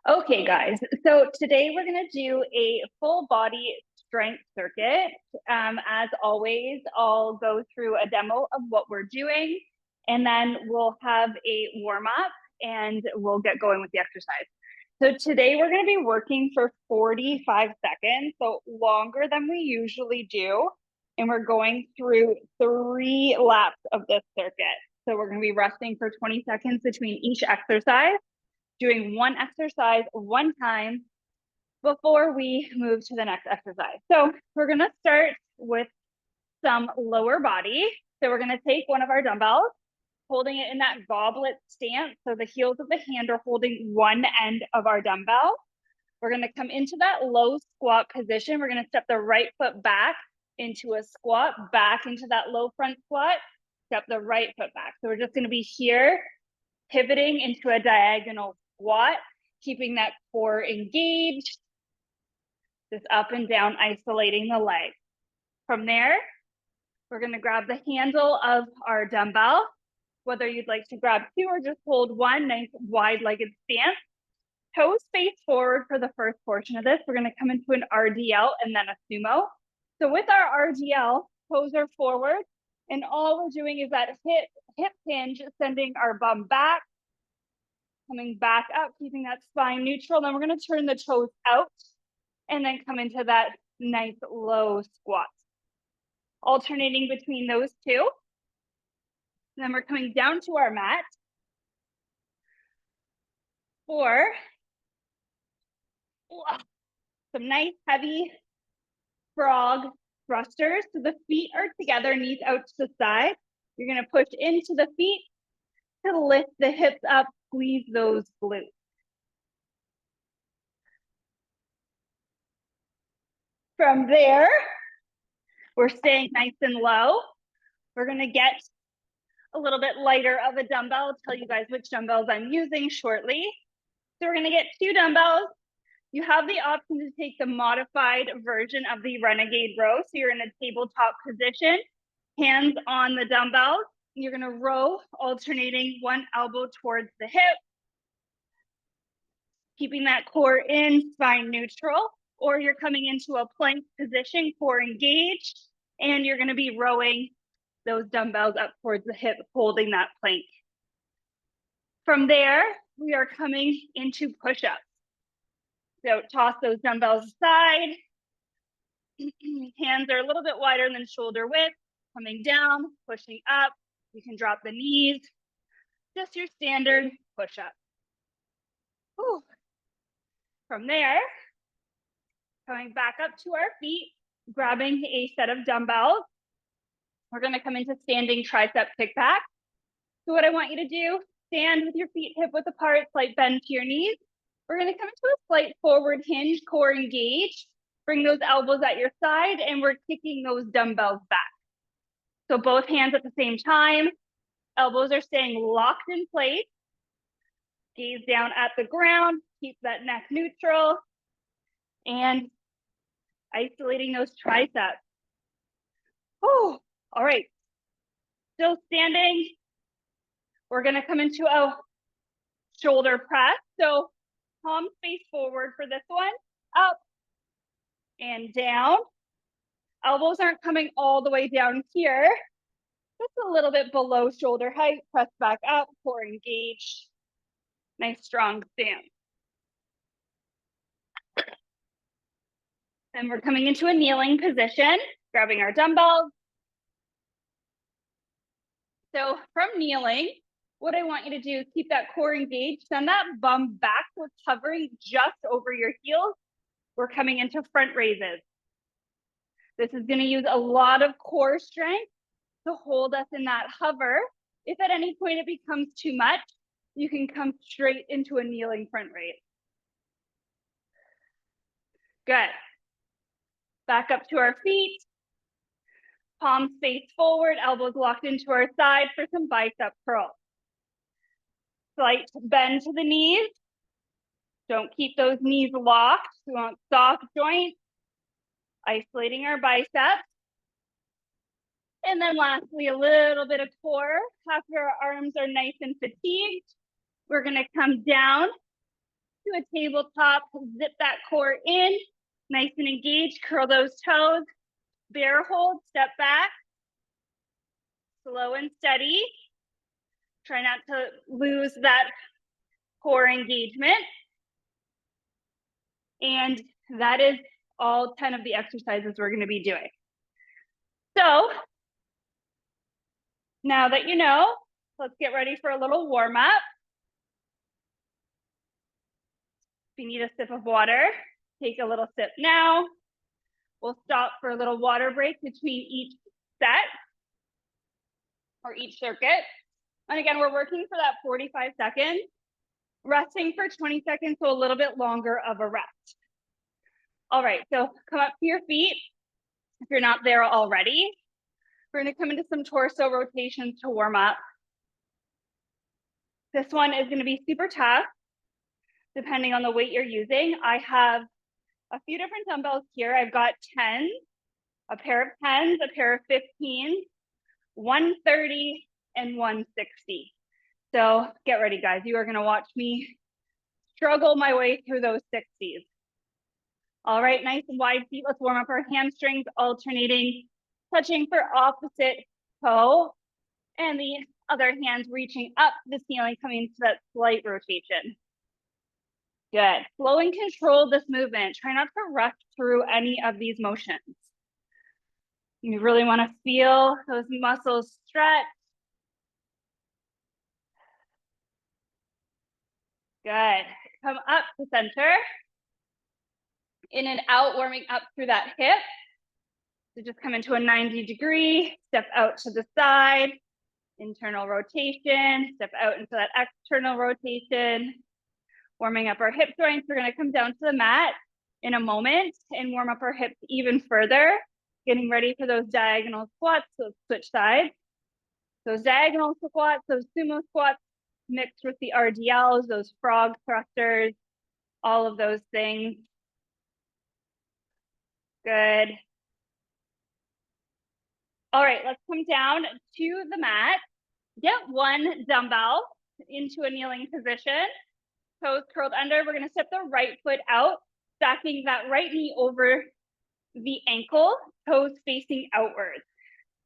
Okay, guys, so today we're going to do a full body strength circuit. As always, I'll go through a demo of what we're doing, and then we'll have a warm up and we'll get going with the exercise. So today we're going to be working for 45 seconds, so longer than we usually do. And we're going through 3 laps of this circuit. So we're going to be resting for 20 seconds between each exercise, doing one exercise one time before we move to the next exercise. So we're going to start with some lower body. So we're going to take one of our dumbbells, holding it in that goblet stance. So the heels of the hand are holding one end of our dumbbell. We're going to come into that low squat position. We're going to step the right foot back into a squat, back into that low front squat, step the right foot back. So we're just going to be here, pivoting into a diagonal squat, keeping that core engaged, just up and down, isolating the leg. From there, we're going to grab the handle of our dumbbell, whether you'd like to grab 2 or just hold one, nice wide-legged stance. Toes face forward for the first portion of this. We're going to come into an RDL and then a sumo. So with our RDL, toes are forward, and all we're doing is that hip hinge, sending our bum back, coming back up, keeping that spine neutral. Then we're going to turn the toes out and then come into that nice low squat. Alternating between those two. And then we're coming down to our mat for some nice heavy frog thrusters. So the feet are together, knees out to the side. You're going to push into the feet to lift the hips up, squeeze those glutes. From there, we're staying nice and low. We're going to get a little bit lighter of a dumbbell. I'll tell you guys which dumbbells I'm using shortly. So we're going to get 2 dumbbells. You have the option to take the modified version of the Renegade row. So you're in a tabletop position, hands on the dumbbells. You're going to row, alternating one elbow towards the hip, keeping that core in, spine neutral. Or you're coming into a plank position, core engaged, and you're going to be rowing those dumbbells up towards the hip, holding that plank. From there, we are coming into push-ups. So toss those dumbbells aside. Hands are a little bit wider than shoulder width, coming down, pushing up. You can drop the knees, just your standard push-up. From there, coming back up to our feet, grabbing a set of dumbbells. We're going to come into standing tricep kickback. So what I want you to do, stand with your feet hip width apart, slight bend to your knees. We're going to come into a slight forward hinge, core engaged. Bring those elbows at your side, and we're kicking those dumbbells back. So both hands at the same time. Elbows are staying locked in place. Gaze down at the ground. Keep that neck neutral. And isolating those triceps. Oh, all right. Still standing. We're going to come into a shoulder press. So palms face forward for this one. Up and down. Elbows aren't coming all the way down here. Just a little bit below shoulder height. Press back up, core engaged. Nice strong stance. Then we're coming into a kneeling position, grabbing our dumbbells. So from kneeling, what I want you to do is keep that core engaged, send that bum back. We're hovering just over your heels. We're coming into front raises. This is going to use a lot of core strength to hold us in that hover. If at any point it becomes too much, you can come straight into a kneeling front raise. Good. Back up to our feet. Palms face forward, elbows locked into our side for some bicep curls. Slight bend to the knees. Don't keep those knees locked. We want soft joints. Isolating our biceps. And then lastly, a little bit of core. After our arms are nice and fatigued, we're going to come down to a tabletop, zip that core in, nice and engaged, curl those toes, bear hold, step back, slow and steady. Try not to lose that core engagement. And that is all 10 of the exercises we're going to be doing. So now that you know, let's get ready for a little warm up. If you need a sip of water, take a little sip now. We'll stop for a little water break between each set or each circuit. And again, we're working for that 45 seconds, resting for 20 seconds, so a little bit longer of a rest. All right, so come up to your feet if you're not there already. We're gonna come into some torso rotations to warm up. This one is gonna be super tough, depending on the weight you're using. I have a few different dumbbells here. I've got 10s, a pair of 10s, a pair of 15s, 130, and 160. So get ready, guys. You are gonna watch me struggle my way through those 60s. All right, nice and wide feet. Let's warm up our hamstrings, alternating, touching for opposite toe, and the other hand reaching up the ceiling, coming to that slight rotation. Good. Slow and control this movement. Try not to rush through any of these motions. You really want to feel those muscles stretch. Good. Come up to center. In and out, warming up through that hip. So just come into a 90-degree, step out to the side, internal rotation, step out into that external rotation. Warming up our hip joints. We're going to come down to the mat in a moment and warm up our hips even further. Getting ready for those diagonal squats. So switch sides. Those diagonal squats, those sumo squats mixed with the RDLs, those frog thrusters, all of those things. Good. All right, let's come down to the mat. Get one dumbbell into a kneeling position. Toes curled under. We're going to step the right foot out, stacking that right knee over the ankle, toes facing outwards.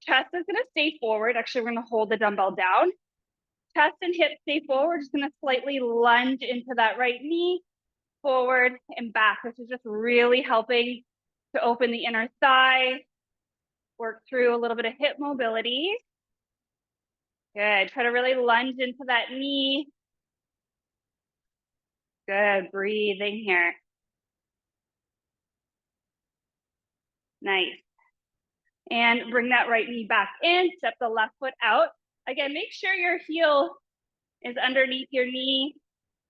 Chest is going to stay forward. Actually, we're going to hold the dumbbell down. Chest and hips stay forward. Just going to slightly lunge into that right knee, forward and back. This is just really helping to open the inner thigh, work through a little bit of hip mobility. Good. Try to really lunge into that knee. Good. Breathing here. Nice. And bring that right knee back in. Step the left foot out. Again, make sure your heel is underneath your knee.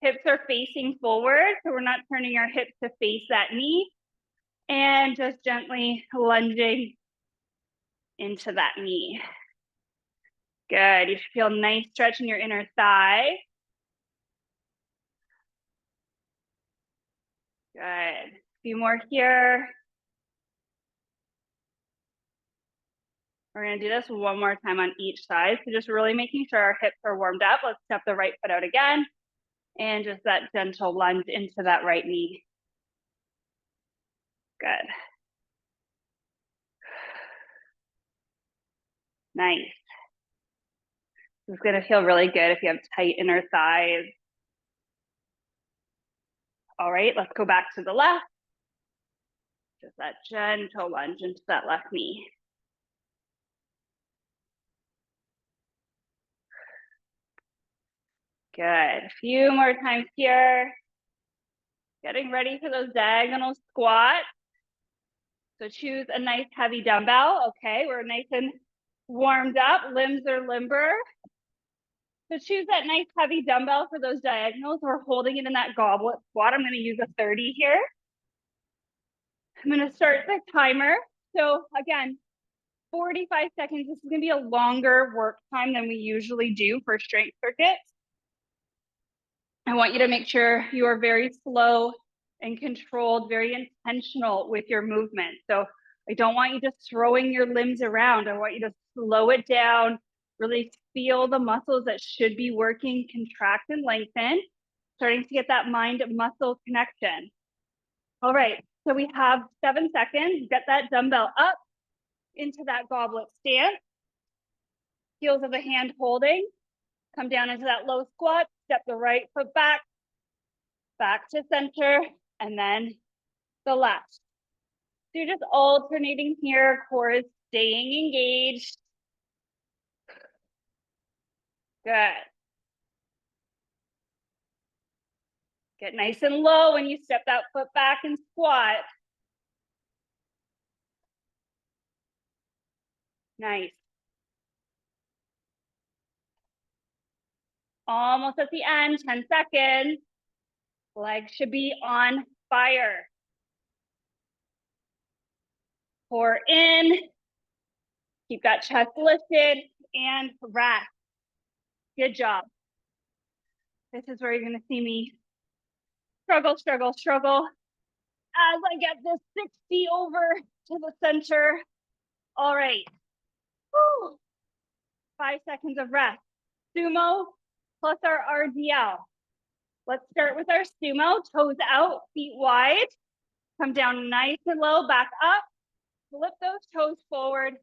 Hips are facing forward, so we're not turning our hips to face that knee. And just gently lunging into that knee. Good. You should feel a nice stretch in your inner thigh. Good. A few more here. We're going to do this one more time on each side. So just really making sure our hips are warmed up. Let's step the right foot out again. And just that gentle lunge into that right knee. Good. Nice. This is going to feel really good if you have tight inner thighs. All right, let's go back to the left. Just that gentle lunge into that left knee. Good. A few more times here. Getting ready for those diagonal squats. So choose a nice heavy dumbbell. Okay, we're nice and warmed up. Limbs are limber. So choose that nice heavy dumbbell for those diagonals. We're holding it in that goblet squat. I'm going to use a 30 here. I'm going to start the timer. So again, 45 seconds. This is going to be a longer work time than we usually do for strength circuits. I want you to make sure you are very slow and controlled, very intentional with your movement. So I don't want you just throwing your limbs around. I want you to slow it down, really feel the muscles that should be working, contract and lengthen. Starting to get that mind-muscle connection. All right, so we have 7 seconds. Get that dumbbell up into that goblet stance. Heels of the hand holding. Come down into that low squat. Step the right foot back to center, and then the left. So you're just alternating here. Core is staying engaged. Good. Get nice and low when you step that foot back and squat. Nice. Almost at the end, 10 seconds. Legs should be on fire. Core in. Keep that chest lifted and rest. Good job. This is where you're going to see me struggle as I get this 60 over to the center. All right. Woo. 5 seconds of rest. Sumo plus our RDL. Let's start with our sumo. Toes out, feet wide. Come down nice and low, back up. Flip those toes forward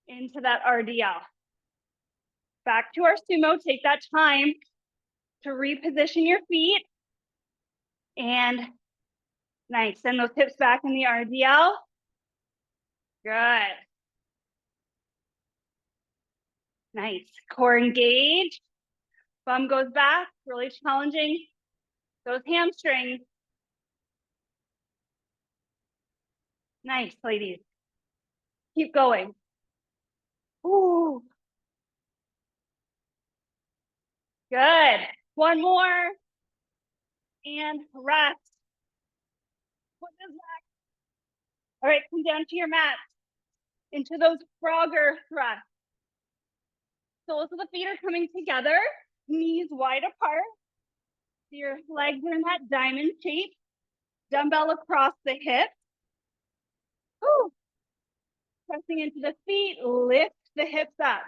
into that RDL. Back to our sumo. Take that time to reposition your feet. And nice. Send those hips back in the RDL. Good. Nice. Core engaged. Bum goes back. Really challenging those hamstrings. Nice, ladies. Keep going. Ooh. Good. One more. And rest. Foot is back. All right, come down to your mat. Into those Frogger thrusts. Soles of the feet are coming together. Knees wide apart. Your legs are in that diamond shape. Dumbbell across the hips. Ooh. Pressing into the feet. Lift the hips up.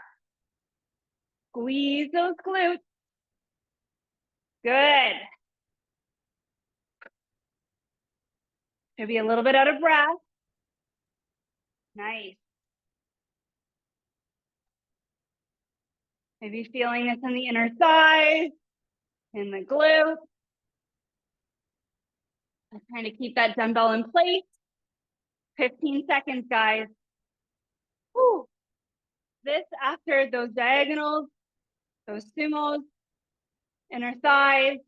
Squeeze those glutes. Good. Should be a little bit out of breath. Nice. Maybe feeling this in the inner thighs, in the glutes. I'm trying to keep that dumbbell in place. 15 seconds, guys. Whew. This after those diagonals, those sumos, inner thighs.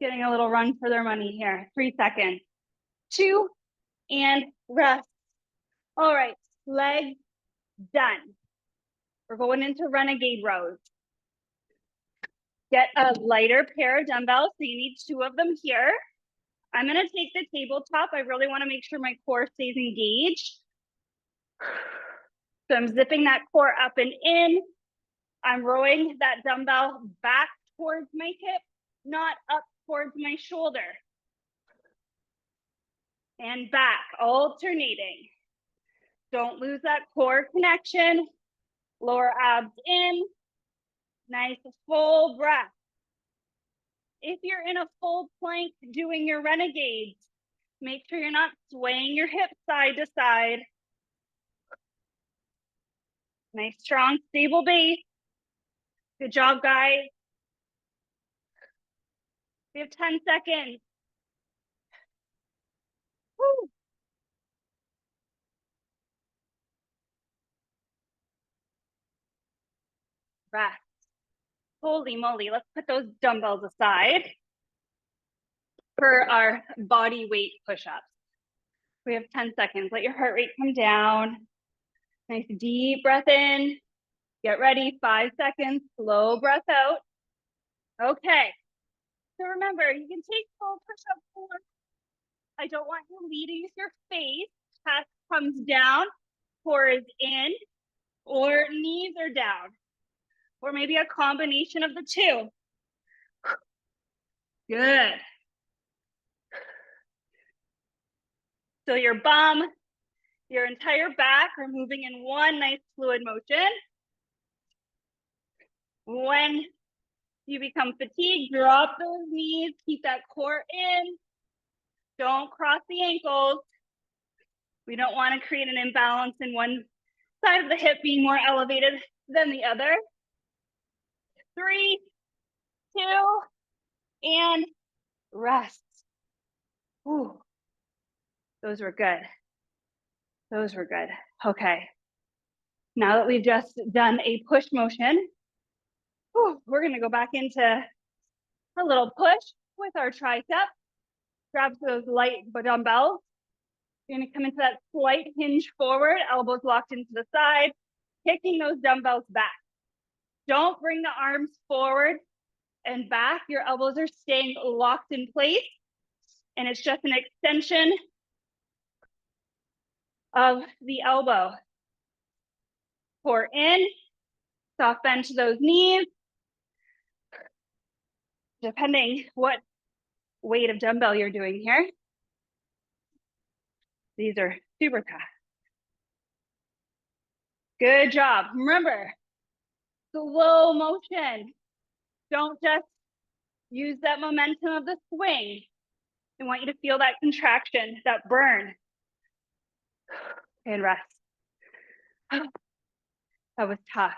Getting a little run for their money here. 3 seconds. 2, and rest. All right, legs done. We're going into renegade rows. Get a lighter pair of dumbbells. So you need 2 of them here. I'm going to take the tabletop. I really want to make sure my core stays engaged. So I'm zipping that core up and in. I'm rowing that dumbbell back towards my hip, not up towards my shoulder. And back, alternating. Don't lose that core connection. Lower abs in. Nice full breath. If you're in a full plank doing your renegades, make sure you're not swaying your hips side to side. Nice, strong, stable base. Good job, guys. We have 10 seconds. Woo. Rest. Holy moly, let's put those dumbbells aside for our body weight push-ups. We have 10 seconds. Let your heart rate come down. Nice deep breath in. Get ready, 5 seconds, slow breath out. Okay, so remember, you can take full push-up forward. I don't want you leading with your face. Chest comes down, core is in, or knees are down. Or maybe a combination of the 2. Good. So your bum, your entire back are moving in one nice fluid motion. When you become fatigued, drop those knees, keep that core in. Don't cross the ankles. We don't want to create an imbalance in one side of the hip being more elevated than the other. 3, 2, and rest. Ooh, those were good. Those were good. Okay. Now that we've just done a push motion, we're going to go back into a little push with our tricep. Grab those light dumbbells. You're going to come into that slight hinge forward, elbows locked into the side, kicking those dumbbells back. Don't bring the arms forward and back. Your elbows are staying locked in place, and it's just an extension of the elbow. Core in, soft bend to those knees. Depending what weight of dumbbell you're doing here. These are super tough. Good job. Remember, slow motion. Don't just use that momentum of the swing. I want you to feel that contraction, that burn. And rest. That was tough.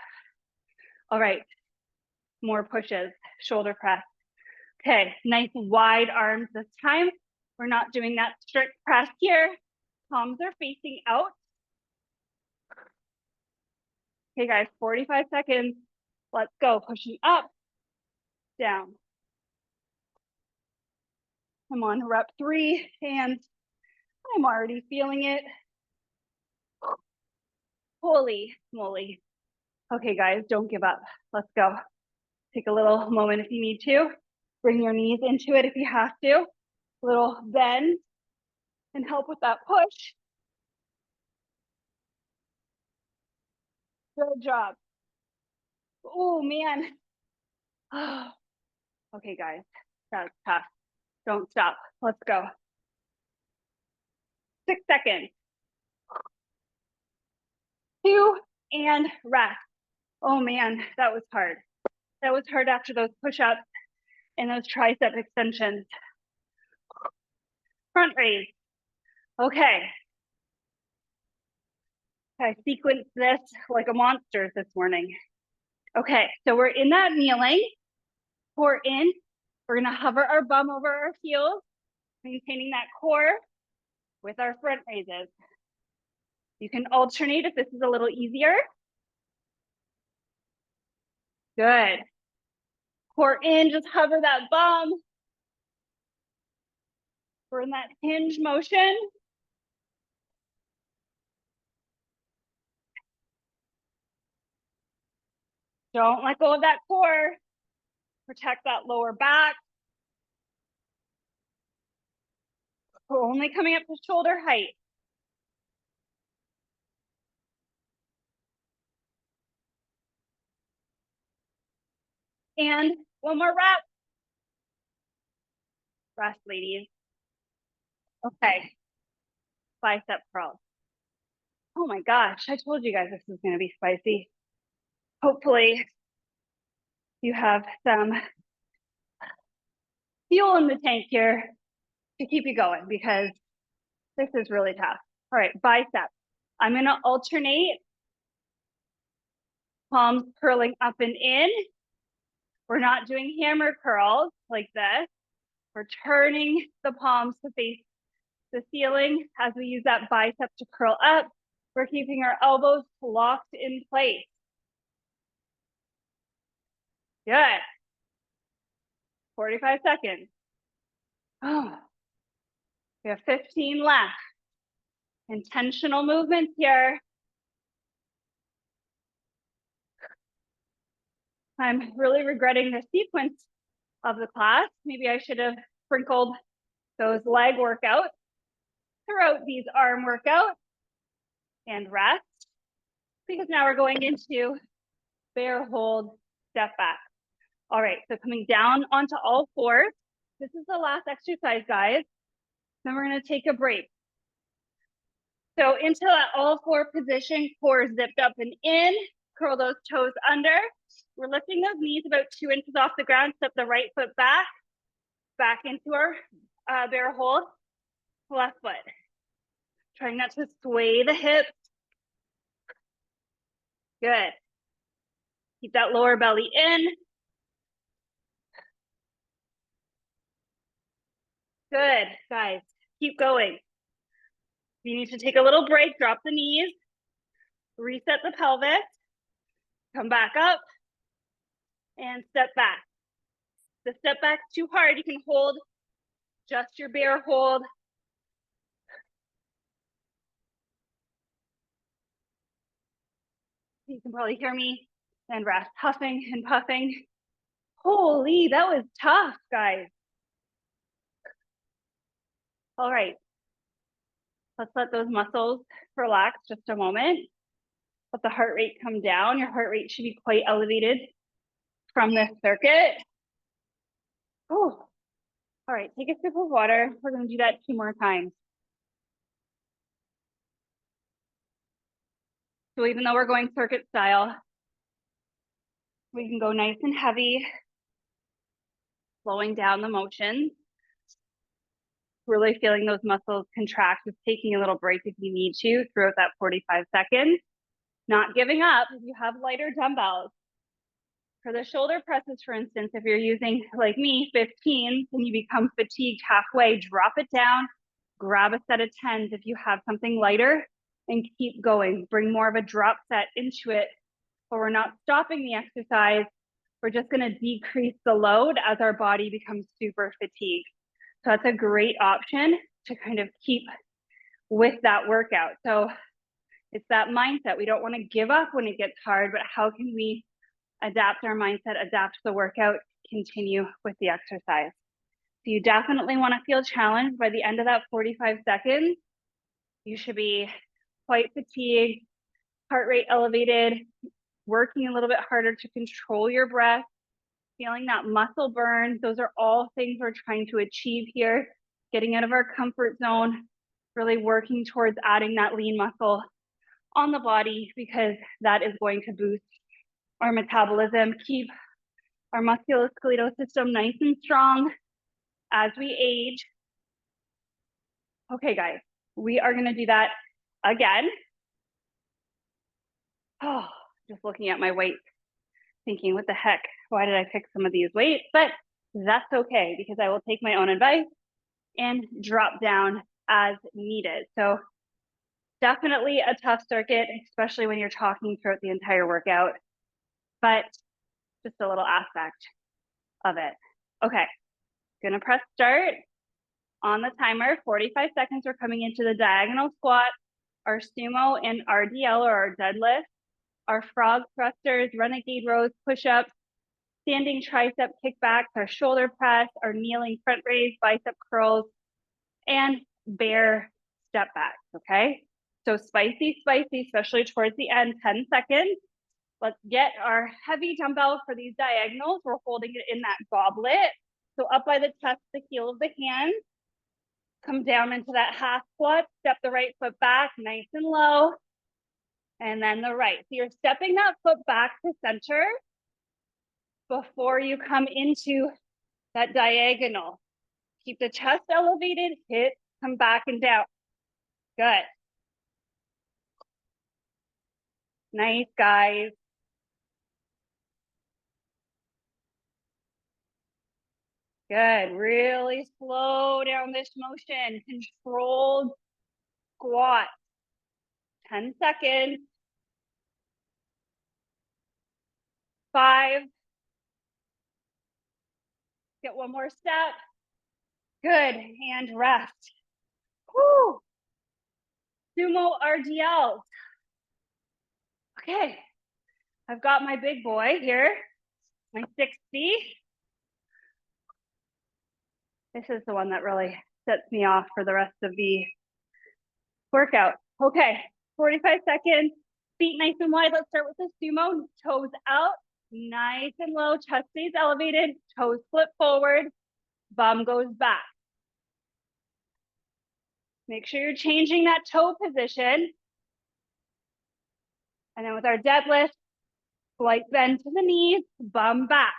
All right, more pushes, shoulder press. Okay, nice wide arms this time. We're not doing that strict press here. Palms are facing out. Okay guys, 45 seconds. Let's go, pushing up, down. I'm on rep 3 and I'm already feeling it. Holy moly. Okay guys, don't give up. Let's go. Take a little moment if you need to. Bring your knees into it if you have to. Little bend and help with that push. Good job. Oh man. Okay guys, that's tough. Don't stop. Let's go. 6 seconds. 2 and rest. Oh man, that was hard. That was hard after those push-ups and those tricep extensions. Front raise. Okay. I sequenced this like a monster this morning. Okay, so we're in that kneeling. Core in. We're gonna hover our bum over our heels, maintaining that core with our front raises. You can alternate if this is a little easier. Good. Core in, just hover that bum. We're in that hinge motion. Don't let go of that core. Protect that lower back. We're only coming up to shoulder height. And one more rep. Rest, ladies. Okay. Bicep curls. Oh my gosh, I told you guys this was gonna be spicy. Hopefully you have some fuel in the tank here to keep you going because this is really tough. All right, bicep. I'm gonna alternate palms curling up and in. We're not doing hammer curls like this. We're turning the palms to face the ceiling as we use that bicep to curl up. We're keeping our elbows locked in place. Good. 45 seconds. Oh, we have 15 left. Intentional movements here. I'm really regretting the sequence of the class. Maybe I should have sprinkled those leg workouts throughout these arm workouts and rest, because now we're going into bear hold, step back. All right, so coming down onto all fours. This is the last exercise, guys. Then we're gonna take a break. So into that all four position, core zipped up and in, curl those toes under. We're lifting those knees about 2 inches off the ground. Step the right foot back into our bear hold. Left foot. Trying not to sway the hips. Good. Keep that lower belly in. Good, guys. Keep going. If you need to take a little break, drop the knees. Reset the pelvis. Come back up. And step back. The step back's too hard. You can hold just your bear hold. You can probably hear me and rest, huffing and puffing. Holy, that was tough, guys. All right, let's let those muscles relax just a moment. Let the heart rate come down. Your heart rate should be quite elevated from this circuit. Oh, all right, take a sip of water. We're gonna do that 2 more times. So even though we're going circuit style, we can go nice and heavy, slowing down the motion. Really feeling those muscles contract, just taking a little break if you need to throughout that 45 seconds. Not giving up if you have lighter dumbbells. For the shoulder presses, for instance, if you're using, like me, 15, and you become fatigued halfway, drop it down, grab a set of 10s if you have something lighter, and keep going. Bring more of a drop set into it, but we're not stopping the exercise. We're just gonna decrease the load as our body becomes super fatigued. So that's a great option to kind of keep with that workout. So it's that mindset. We don't want to give up when it gets hard, but how can we adapt our mindset, adapt the workout, continue with the exercise? So you definitely want to feel challenged by the end of that 45 seconds. You should be quite fatigued, heart rate elevated, working a little bit harder to control your breath, feeling that muscle burn. Those are all things we're trying to achieve here. Getting out of our comfort zone, really working towards adding that lean muscle on the body, because that is going to boost our metabolism, keep our musculoskeletal system nice and strong as we age. Okay, guys, we are gonna do that again. Oh, just looking at my weight, thinking, what the heck? Why did I pick some of these weights? But that's okay, because I will take my own advice and drop down as needed. So definitely a tough circuit, especially when you're talking throughout the entire workout, but just a little aspect of it. Okay, gonna press start on the timer. 45 seconds, we're coming into the diagonal squat, our sumo and RDL, or our deadlift, our frog thrusters, renegade rows, push-ups, standing tricep kickbacks, our shoulder press, our kneeling front raise, bicep curls, and bear step backs, okay? So spicy, especially towards the end, 10 seconds. Let's get our heavy dumbbell for these diagonals. We're holding it in that goblet. So up by the chest, the heel of the hand. Come down into that half squat, step the right foot back, nice and low. And then the right. So you're stepping that foot back to center before you come into that diagonal. Keep the chest elevated, hit, come back and down. Good. Nice, guys. Good. Really slow down this motion. Controlled squat. 10 seconds. 5. Get one more step. Good. And rest. Woo. Sumo RDL. Okay. I've got my big boy here, my 60. This is the one that really sets me off for the rest of the workout. Okay, 45 seconds, feet nice and wide. Let's start with the sumo, toes out, nice and low, chest stays elevated, toes flip forward, bum goes back. Make sure you're changing that toe position. And then with our deadlift, Slight bend to the knees, bum back.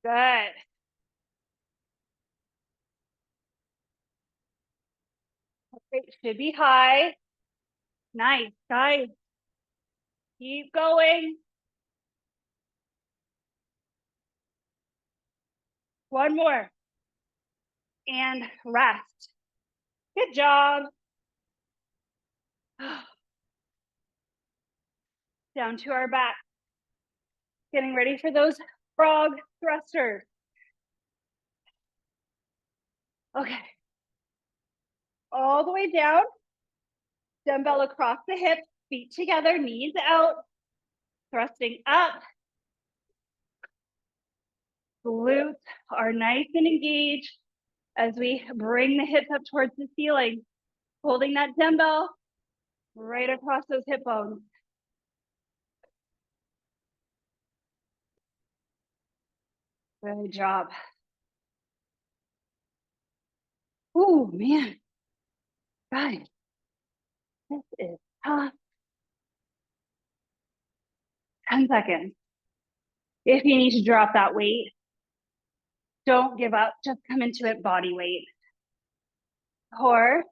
Good. Okay, should be high. Nice, guys. Keep going. One more. And rest. Good job. Down to our back. Getting ready for those frog thrusters. Okay. All the way down. Dumbbell across the hips, feet together, knees out. Thrusting up. Glutes are nice and engaged as we bring the hips up towards the ceiling. Holding that dumbbell right across those hip bones. Good job. Oh, man. Guys, this is tough. 10 seconds. If you need to drop that weight, don't give up. Just come into it body weight. 4,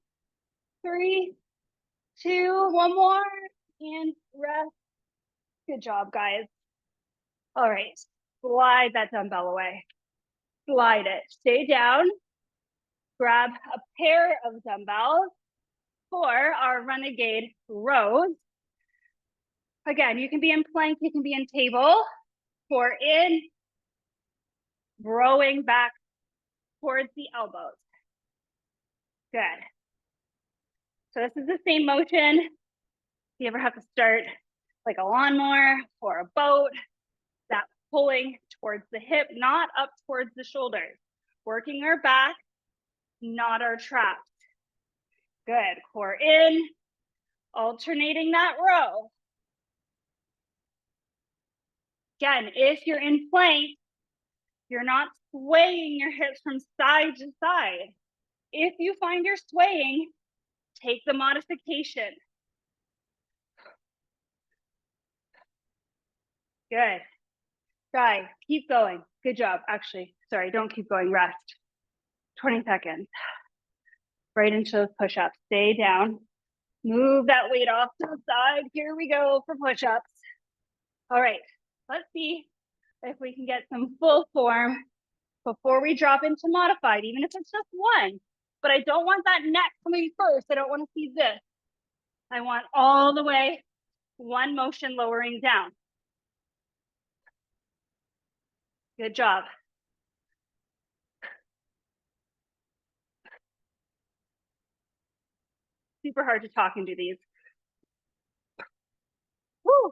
3, 2, one more, and rest. Good job, guys. All right, slide that dumbbell away. Slide it. Stay down. Grab a pair of dumbbells for our renegade rows. Again, you can be in plank, you can be in table. Core in, rowing back towards the elbows. Good. So this is the same motion. If you ever have to start like a lawnmower or a boat, that pulling towards the hip, not up towards the shoulders. Working our back, not our traps. Good. Core in, alternating that row. Again, if you're in plank, you're not swaying your hips from side to side. If you find you're swaying, take the modification. Good. Try, keep going. Good job. Actually, sorry, don't keep going, rest. 20 seconds. Right into those push-ups. Stay down. Move that weight off to the side. Here we go for push-ups. All right, let's see if we can get some full form before we drop into modified, even if it's just one. But I don't want that neck coming first. I don't want to see this. I want all the way, one motion lowering down. Good job. Super hard to talk and do these. Woo.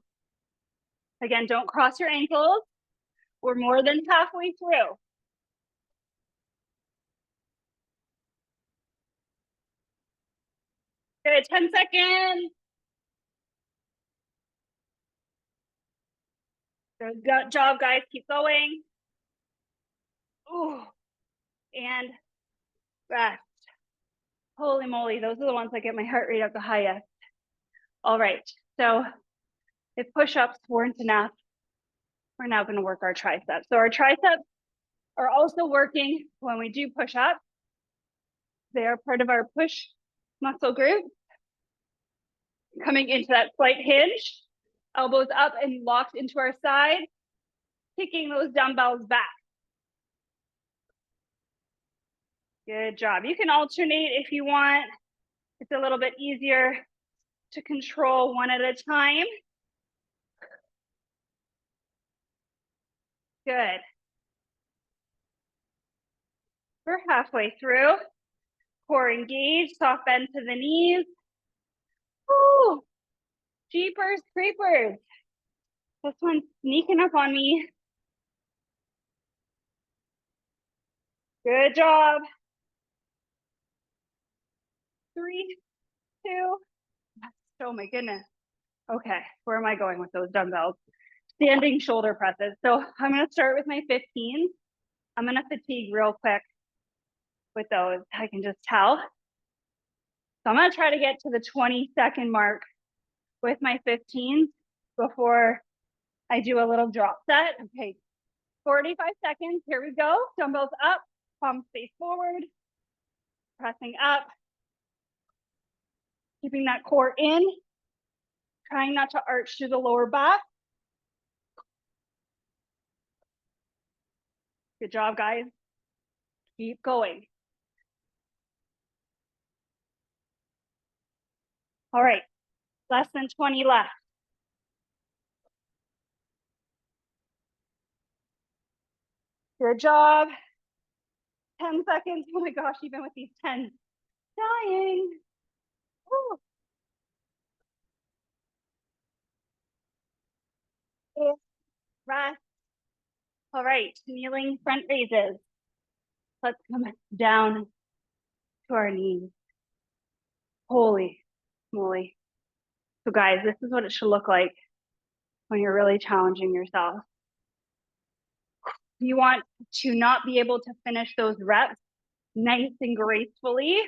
Again, don't cross your ankles. We're more than halfway through. Good, 10 seconds. Good job, guys. Keep going. Ooh. And rest. Holy moly, those are the ones that get my heart rate up the highest. All right, so if push-ups weren't enough, we're now going to work our triceps. So our triceps are also working when we do push-ups. They are part of our push muscle group. Coming into that slight hinge, elbows up and locked into our side, kicking those dumbbells back. Good job. You can alternate if you want. It's a little bit easier to control one at a time. Good. We're halfway through. Core engaged, soft bend to the knees. Woo! Jeepers creepers. This one's sneaking up on me. Good job. 3, 2. Oh my goodness. Okay, where am I going with those dumbbells? Standing shoulder presses. So I'm gonna start with my 15. I'm gonna fatigue real quick with those. I can just tell. So I'm gonna try to get to the 20-second mark with my 15s before I do a little drop set. Okay, 45 seconds, here we go. Dumbbells up, palms face forward, pressing up, keeping that core in, trying not to arch through the lower back. Good job, guys. Keep going. All right, less than 20 left. Good job. 10 seconds. Oh my gosh, even with these 10s, dying. Woo. Rest. All right, kneeling front raises. Let's come down to our knees. Holy moly. So guys, this is what it should look like when you're really challenging yourself. You want to not be able to finish those reps nice and gracefully.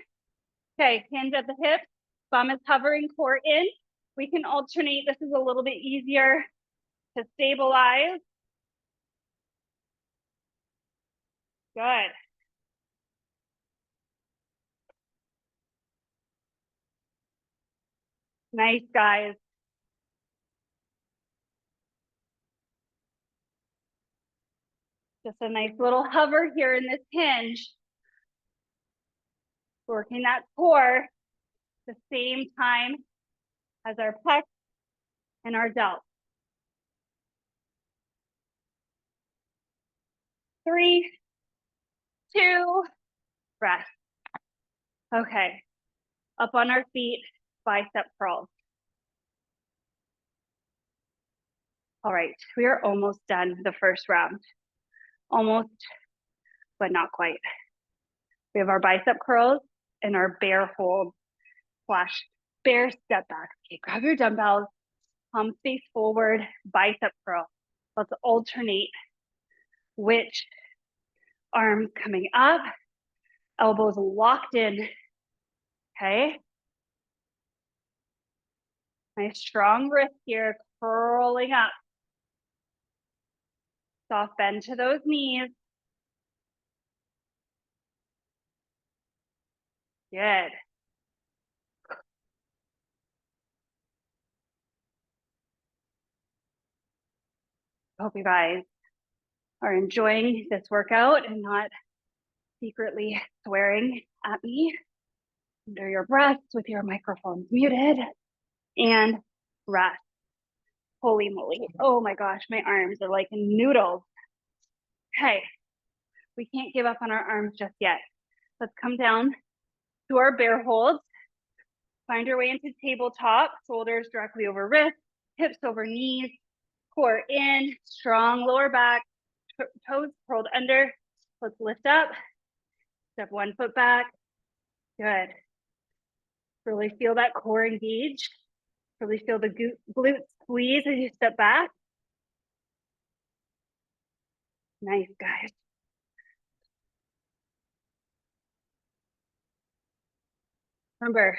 Okay, hands at the hips, bum is hovering, core in. We can alternate. This is a little bit easier to stabilize. Good. Nice, guys. Just a nice little hover here in this hinge. Working that core at the same time as our pecs and our delts. 3, 2, rest. Okay, up on our feet, bicep curls. All right, we are almost done the first round. Almost, but not quite. We have our bicep curls and our bear hold / bear step back. Okay, grab your dumbbells, palms face forward, bicep curl. Let's alternate which arm coming up, elbows locked in. Okay. Nice strong wrist here, curling up. Soft bend to those knees. Good. Hope you guys are enjoying this workout and not secretly swearing at me under your breaths with your microphones muted. And rest. Holy moly. Oh my gosh, my arms are like noodles. Okay, we can't give up on our arms just yet. Let's come down to our bear holds. Find your way into tabletop, shoulders directly over wrists, hips over knees, core in, strong lower back, toes curled under. Let's lift up, step one foot back. Good. Really feel that core engage. Really feel the glutes squeeze as you step back. Nice, guys. Remember,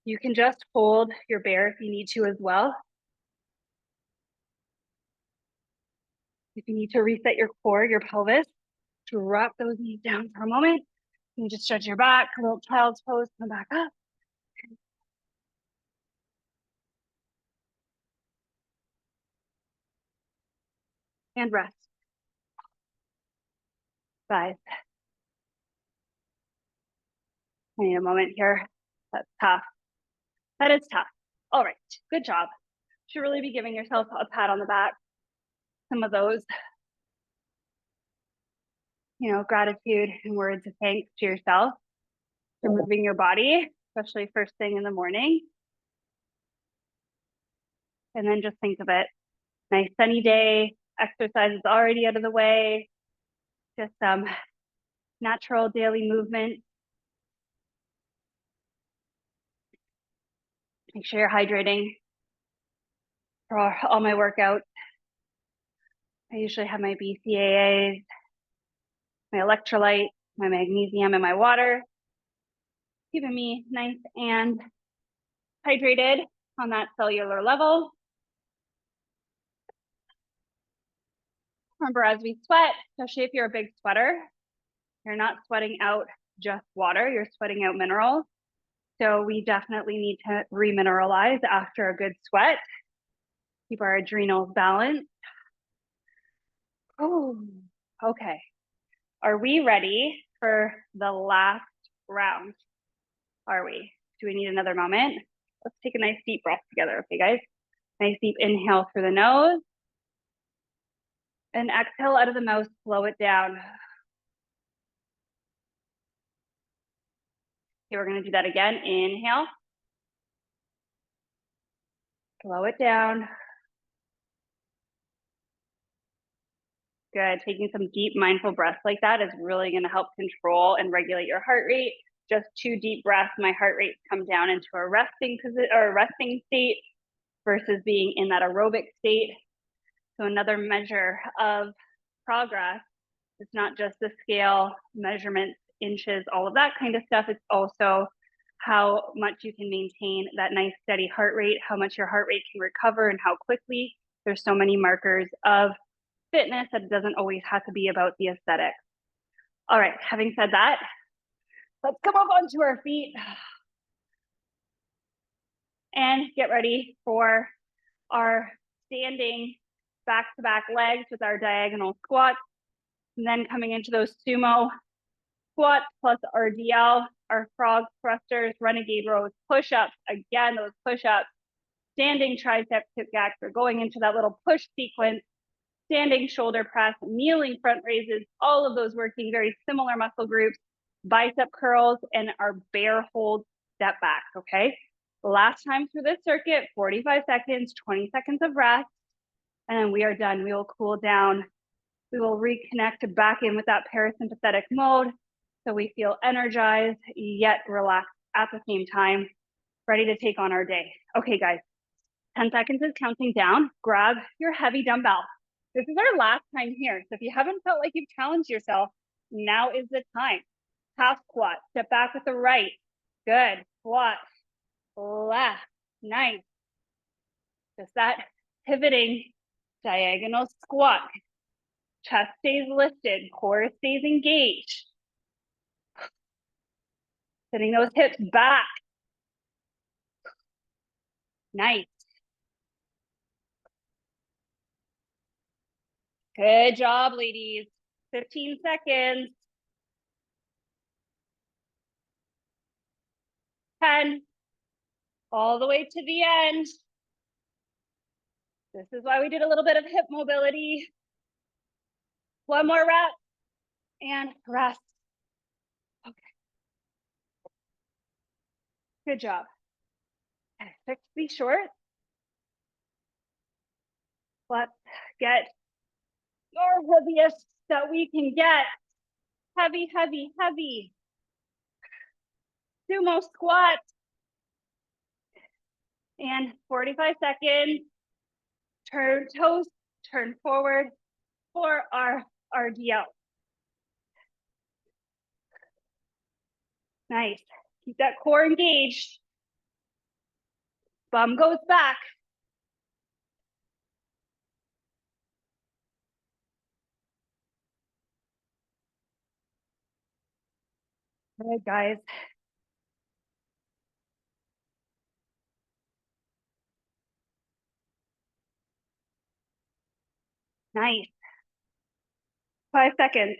you can just hold your bear if you need to as well. If you need to reset your core, your pelvis, drop those knees down for a moment. You just stretch your back, a little child's pose, come back up. And rest. 5. I need a moment here. That's tough. That is tough. All right, good job. Should really be giving yourself a pat on the back. Some of those, gratitude and words of thanks to yourself for moving your body, especially first thing in the morning. And then just think of it. Nice sunny day, exercise is already out of the way, just some natural daily movement. Make sure you're hydrating for all my workouts. I usually have my BCAAs, my electrolyte, my magnesium, and my water. keeping me nice and hydrated on that cellular level. Remember, as we sweat, especially if you're a big sweater, you're not sweating out just water, you're sweating out minerals. So we definitely need to remineralize after a good sweat. Keep our adrenals balanced. Oh, okay. Are we ready for the last round? Are we? Do we need another moment? Let's take a nice deep breath together, okay, guys? Nice deep inhale through the nose. And exhale out of the mouth, slow it down. Okay, we're gonna do that again. Inhale. Slow it down. Good. Taking some deep mindful breaths like that is really gonna help control and regulate your heart rate. Just 2 deep breaths, my heart rate come down into a resting position or a resting state versus being in that aerobic state. So another measure of progress. It's not just the scale, measurements, inches, all of that kind of stuff. It's also how much you can maintain that nice steady heart rate, how much your heart rate can recover and how quickly. There's so many markers of fitness that it doesn't always have to be about the aesthetic. All right, having said that, let's come up onto our feet and get ready for our standing back-to-back legs with our diagonal squats. And then coming into those sumo squats plus RDL, our frog thrusters, renegade rows, push-ups. Again, those push-ups, standing tricep hip jacks. We're going into that little push sequence, standing shoulder press, kneeling front raises, all of those working very similar muscle groups, bicep curls, and our bear hold step back, okay? Last time through this circuit, 45 seconds, 20 seconds of rest, and then we are done. We will cool down. We will reconnect back in with that parasympathetic mode so we feel energized yet relaxed at the same time, ready to take on our day. Okay, guys, 10 seconds is counting down. Grab your heavy dumbbell. This is our last time here. So if you haven't felt like you've challenged yourself, now is the time. Half squat, step back with the right. Good, squat, left, nice. Just that pivoting diagonal squat. Chest stays lifted, core stays engaged. Sending those hips back. Nice. Good job, ladies. 15 seconds. 10. All the way to the end. This is why we did a little bit of hip mobility. One more rep and rest. Okay. Good job. Okay, fix these shorts. Let's get our heaviest that we can get. Heavy, heavy, heavy. Sumo squat. And 45 seconds. Turn toes, turn forward for our RDL. Nice. Keep that core engaged. Bum goes back. All right, guys. Nice. 5 seconds.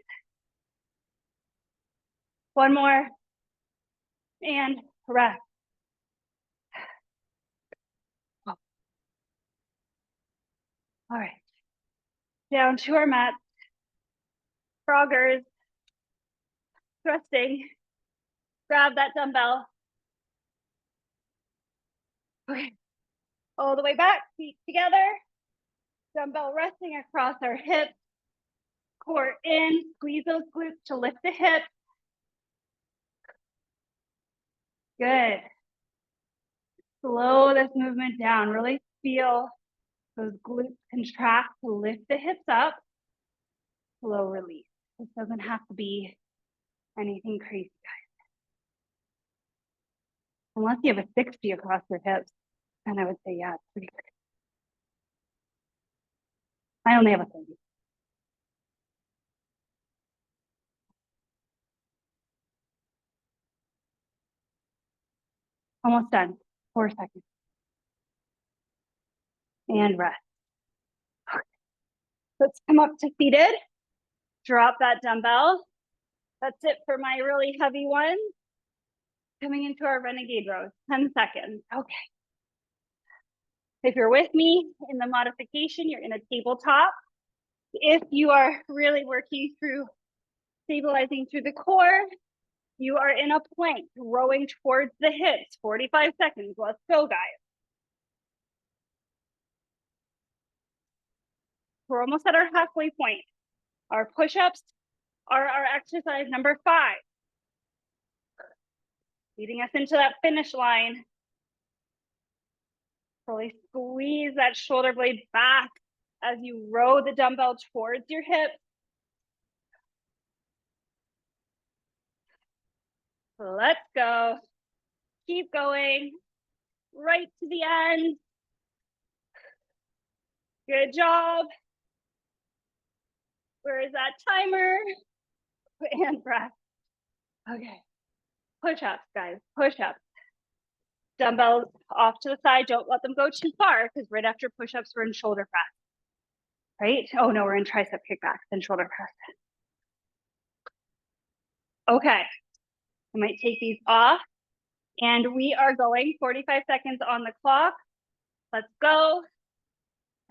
One more. And rest. Oh. All right. Down to our mat. Froggers. Thrusting. Grab that dumbbell. Okay. All the way back, feet together. Dumbbell resting across our hips. Core in, squeeze those glutes to lift the hips. Good. Slow this movement down. Really feel those glutes contract to lift the hips up. Slow release. This doesn't have to be anything crazy, guys. Unless you have a 60 across your hips, then I would say, yeah, it's pretty good. I only have a 30. Almost done. 4 seconds. And rest. Let's come up to seated. Drop that dumbbell. That's it for my really heavy one. Coming into our renegade rows, 10 seconds. Okay. If you're with me in the modification, you're in a tabletop. If you are really working through stabilizing through the core, you are in a plank, rowing towards the hips, 45 seconds. Let's go, guys. We're almost at our halfway point. Our push-ups are our exercise number 5. Leading us into that finish line. Really squeeze that shoulder blade back as you row the dumbbell towards your hips. Let's go. Keep going. Right to the end. Good job. Where is that timer? And breath. Okay. Push-ups, guys. Push-ups. Dumbbells off to the side. Don't let them go too far because right after push-ups, we're in shoulder press. Right? Oh no, we're in tricep kickbacks and shoulder press. Okay. I might take these off. And we are going 45 seconds on the clock. Let's go.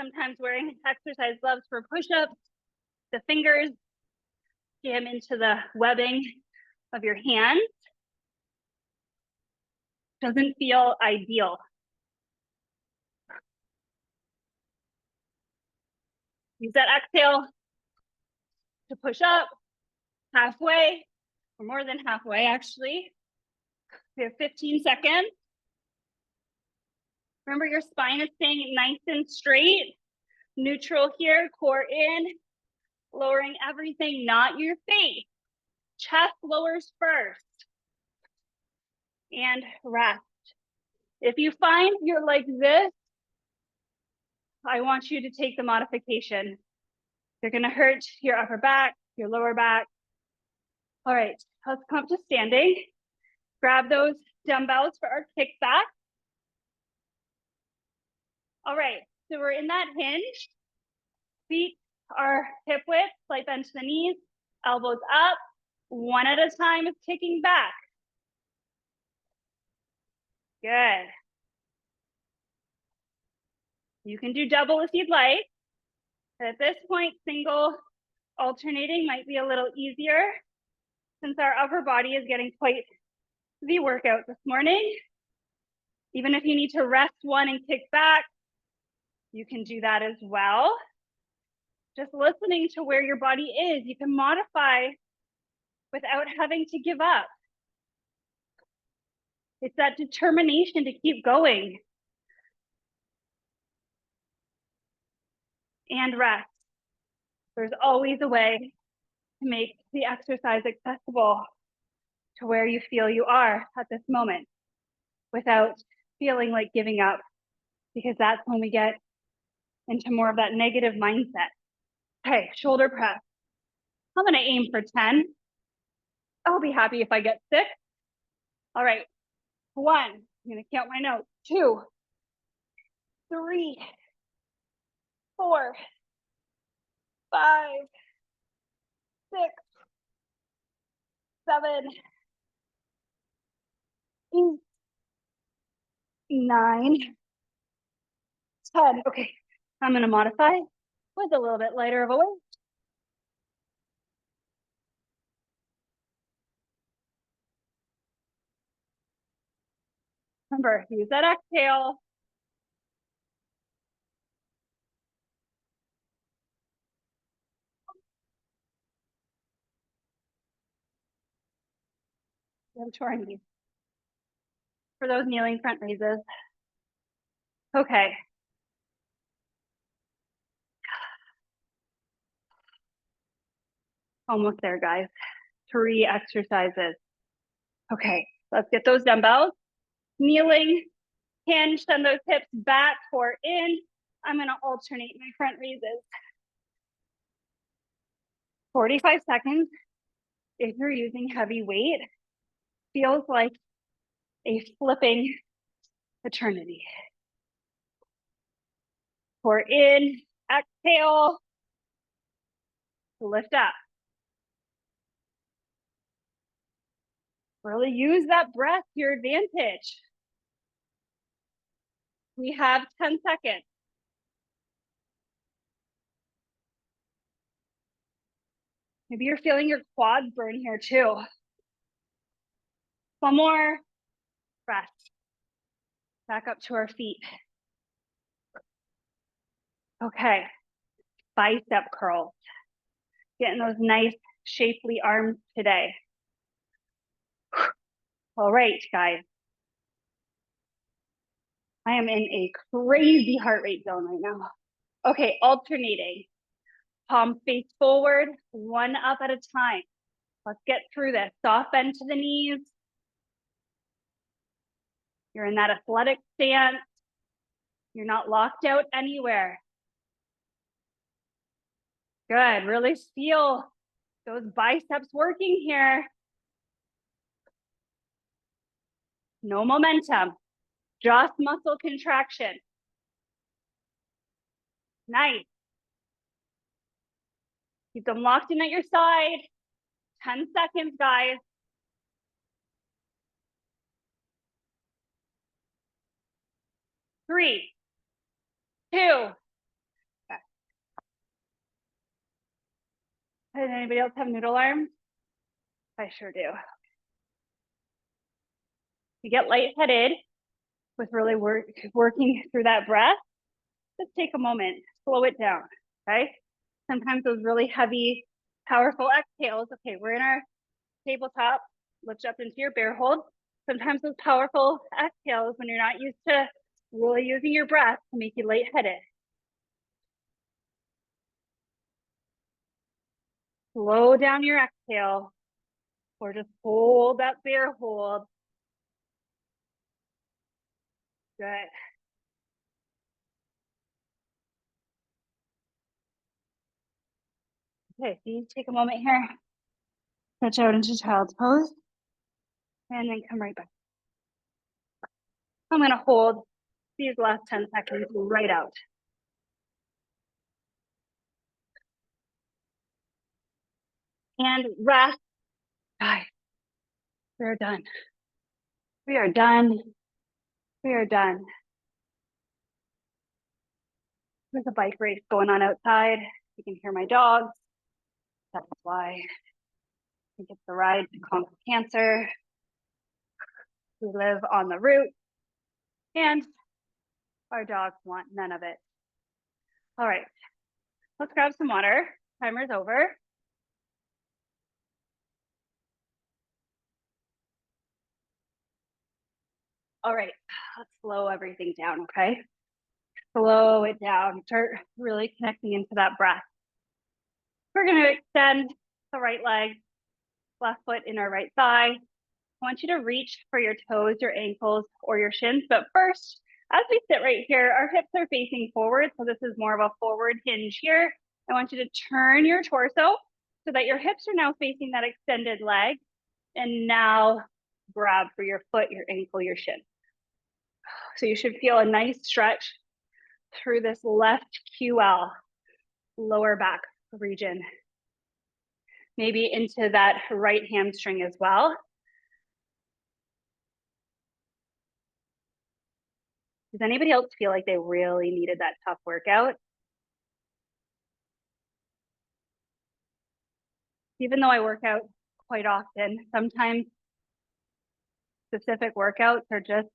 Sometimes wearing exercise gloves for push-ups. The fingers jam into the webbing of your hands. Doesn't feel ideal. Use that exhale to push up halfway, or more than halfway actually. We have 15 seconds. Remember, your spine is staying nice and straight. Neutral here, core in, lowering everything, not your face. Chest lowers first. And rest. If you find you're like this, I want you to take the modification. You're gonna hurt your upper back, your lower back. All right, let's come up to standing. Grab those dumbbells for our kickback. All right, so we're in that hinge. Feet are hip width, slight bend to the knees, elbows up. One at a time is kicking back. Good. You can do double if you'd like. But at this point, single alternating might be a little easier since our upper body is getting quite the workout this morning. Even if you need to rest one and kick back, you can do that as well. Just listening to where your body is, you can modify without having to give up. It's that determination to keep going. And rest. There's always a way to make the exercise accessible to where you feel you are at this moment without feeling like giving up, because that's when we get into more of that negative mindset. Okay, shoulder press. I'm gonna aim for 10. I'll be happy if I get 6. All right, 1, I'm gonna count my notes. 2, 3, 4, 5, 6, 7, 8, 9, 10. Okay, I'm gonna modify with a little bit lighter of a weight. Remember, use that exhale. To our knees. For those kneeling front raises. Okay. Almost there, guys. 3 exercises. Okay, let's get those dumbbells. Kneeling, hinge, send those hips back or in. I'm gonna alternate my front raises. 45 seconds, if you're using heavy weight, feels like a flipping eternity. Pour in, exhale, lift up. Really use that breath to your advantage. We have 10 seconds. Maybe you're feeling your quads burn here too. One more breath. Back up to our feet. Okay, bicep curls. Getting those nice shapely arms today. All right, guys. I am in a crazy heart rate zone right now. Okay, alternating. Palm face forward, one up at a time. Let's get through this. Soft bend to the knees. You're in that athletic stance. You're not locked out anywhere. Good, really feel those biceps working here. No momentum, just muscle contraction. Nice. Keep them locked in at your side. 10 seconds, guys. 3, 2. Okay. Does anybody else have noodle arms? I sure do. You get lightheaded with really working through that breath. Just take a moment, slow it down, okay? Sometimes those really heavy, powerful exhales. Okay, we're in our tabletop. Lift up into your bear hold. Sometimes those powerful exhales when you're not used to really using your breath to make you lightheaded. Slow down your exhale or just hold that bear hold. Good. Okay, so you take a moment here, stretch out into child's pose, and then come right back. I'm gonna hold these last 10 seconds right out. And rest. Guys, we are done. We are done. We are done. There's a bike race going on outside. You can hear my dogs. That's why I think it's the ride to conquer cancer. We live on the route, and our dogs want none of it. All right, let's grab some water. Timer's over. All right, let's slow everything down, okay? Slow it down. Start really connecting into that breath. We're gonna extend the right leg, left foot in our right thigh. I want you to reach for your toes, your ankles, or your shins. But first, as we sit right here, our hips are facing forward. So this is more of a forward hinge here. I want you to turn your torso so that your hips are now facing that extended leg. And now grab for your foot, your ankle, your shin. So you should feel a nice stretch through this left QL, lower back region. Maybe into that right hamstring as well. Does anybody else feel like they really needed that tough workout? Even though I work out quite often, sometimes specific workouts are just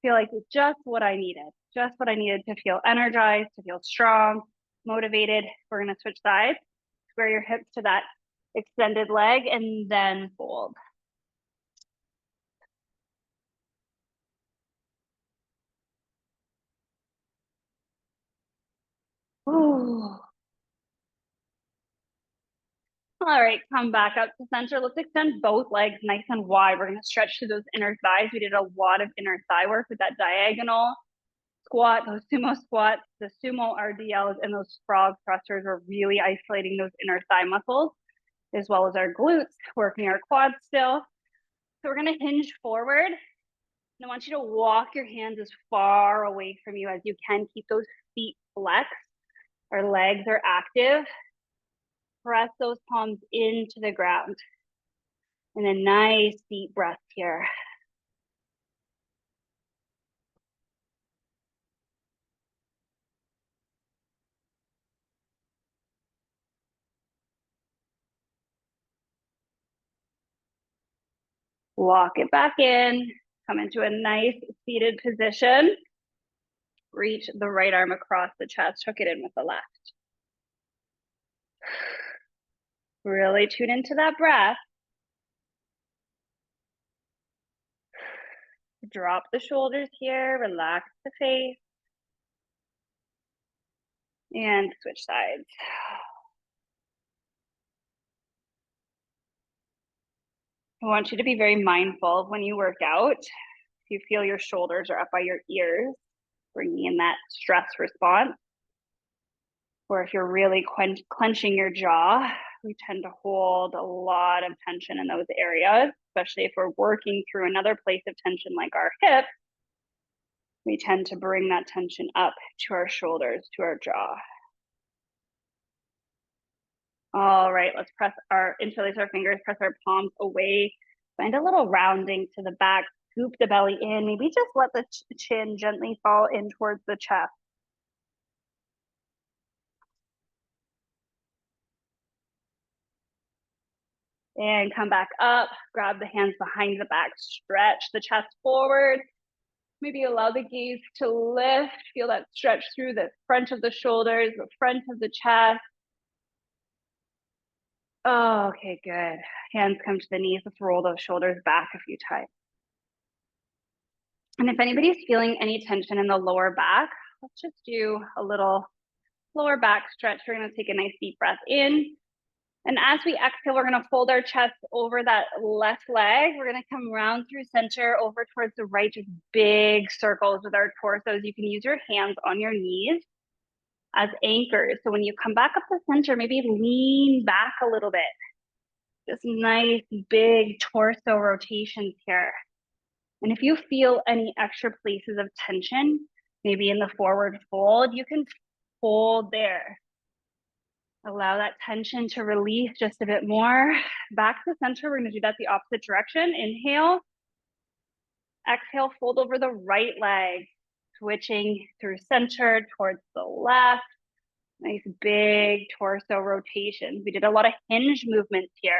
feel like it's just what I needed to feel energized, to feel strong, motivated. We're gonna switch sides, square your hips to that extended leg, and then fold. Ooh. All right, come back up to center. Let's extend both legs nice and wide. We're gonna stretch through those inner thighs. We did a lot of inner thigh work with that diagonal squat, those sumo squats, the sumo RDLs, and those frog thrusters are really isolating those inner thigh muscles, as well as our glutes, working our quads still. So we're gonna hinge forward. And I want you to walk your hands as far away from you as you can. Keep those feet flexed. Our legs are active. Press those palms into the ground. And a nice deep breath here. Walk it back in. Come into a nice seated position. Reach the right arm across the chest. Hook it in with the left. Really tune into that breath. Drop the shoulders here. Relax the face. And switch sides. I want you to be very mindful when you work out. If you feel your shoulders are up by your ears, bringing in that stress response. Or if you're really clenching your jaw, we tend to hold a lot of tension in those areas, especially if we're working through another place of tension like our hips. We tend to bring that tension up to our shoulders, to our jaw. All right, let's interlace our fingers, press our palms away. Find a little rounding to the back, scoop the belly in. Maybe just let the chin gently fall in towards the chest. And come back up, grab the hands behind the back, stretch the chest forward. Maybe allow the gaze to lift, feel that stretch through the front of the shoulders, the front of the chest. Oh, okay, good. Hands come to the knees. Let's roll those shoulders back a few times. And if anybody's feeling any tension in the lower back, let's just do a little lower back stretch. We're gonna take a nice deep breath in. And as we exhale, we're gonna fold our chest over that left leg. We're gonna come round through center over towards the right, just big circles with our torsos. You can use your hands on your knees as anchors. So when you come back up to center, maybe lean back a little bit. Just nice, big torso rotations here. And if you feel any extra places of tension, maybe in the forward fold, you can fold there. Allow that tension to release just a bit more. Back to center, we're gonna do that the opposite direction. Inhale. Exhale, fold over the right leg. Switching through center towards the left. Nice big torso rotations. We did a lot of hinge movements here.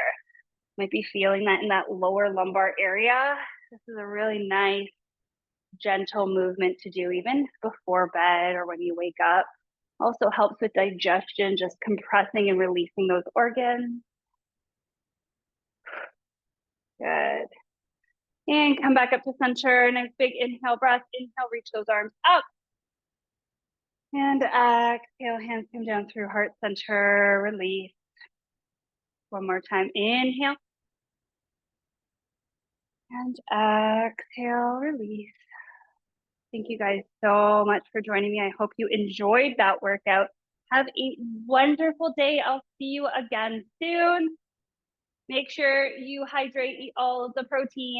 Might be feeling that in that lower lumbar area. This is a really nice, gentle movement to do even before bed or when you wake up. Also helps with digestion, just compressing and releasing those organs. Good. And come back up to center. Nice big inhale breath. Inhale, reach those arms up. And exhale, hands come down through heart center, release. One more time, inhale. And exhale, release. Thank you guys so much for joining me. I hope you enjoyed that workout. Have a wonderful day. I'll see you again soon. Make sure you hydrate, eat all of the protein.